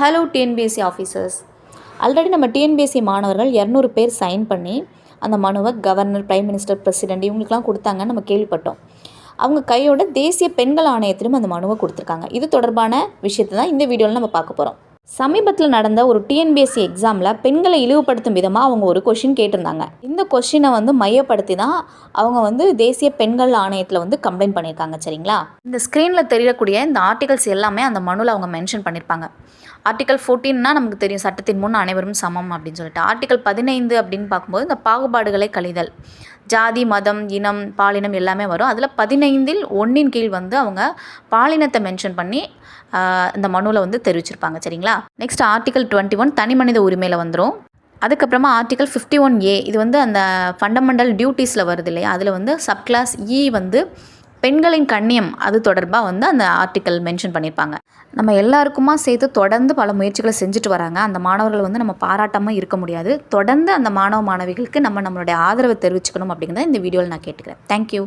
Hello TNPSC officers. Already நம்ம TNPSC மாணவர்கள் 200 பேர் சைன் பண்ணி அந்த மனுவை கவர்னர், பிரைம் மினிஸ்டர், பிரசிடெண்ட் இவங்களுக்குலாம் கொடுத்தாங்கன்னு நம்ம கேள்விப்பட்டோம். அவங்க கையோட தேசிய பெண்கள் ஆணையத்திலும் அந்த மனுவை கொடுத்துருக்காங்க. இது தொடர்பான விஷயத்தை தான் இந்த வீடியோவில் நம்ம பார்க்க போகிறோம். சமீபத்தில் நடந்த ஒரு டிஎன்பிஎஸ்சி எக்ஸாமில் பெண்களை இழிவுபடுத்தும் விதமாக அவங்க ஒரு கொஷின் கேட்டிருந்தாங்க. இந்த கொஷினை மையப்படுத்தி தான் அவங்க தேசிய பெண்கள் ஆணையத்தில் கம்ப்ளைண்ட் பண்ணியிருக்காங்க. சரிங்களா? இந்த ஸ்க்ரீனில் தெரியக்கூடிய இந்த ஆர்டிகல்ஸ் எல்லாமே அந்த மனுவில் அவங்க மென்ஷன் பண்ணியிருப்பாங்க. ஆர்டிகல் 14னா நமக்கு தெரியும், சட்டத்தின் முன் அனைவரும் சமம் அப்படின்னு சொல்லிட்டு. ஆர்டிகல் 15 அப்படின்னு பார்க்கும்போது இந்த பாகுபாடுகளை கழிதல், ஜாதி, மதம், இனம், பாலினம் எல்லாமே வரும். அதில் 15ல் 1 கீழ் அவங்க பாலினத்தை மென்ஷன் பண்ணி இந்த மனுவில் தெரிவிச்சிருப்பாங்க. சரிங்களா? நெக்ஸ்ட் ஆர்டிகல் 21 தனி மனித உரிமையில் வந்துடும். அதுக்கப்புறமா ஆர்டிகல் 51A இது அந்த ஃபண்டமெண்டல் டியூட்டிஸில் வருது இல்லையா, அதில் சப்கிளாஸ் இ பெண்களின் கண்ணியம் அது தொடர்பாக அந்த ஆர்டிக்கல் மென்ஷன் பண்ணியிருப்பாங்க. நம்ம எல்லாருக்குமா சேர்த்து தொடர்ந்து பல முயற்சிகளை செஞ்சுட்டு வராங்க. அந்த மாணவர்கள் நம்ம பாராட்டாமல் இருக்க முடியாது. தொடர்ந்து அந்த மாணவ மாணவிகளுக்கு நம்மளுடைய ஆதரவை தெரிவிச்சுக்கணும் அப்படிங்கிறத இந்த வீடியோவில் நான் கேட்டுக்கிறேன். தேங்க்யூ.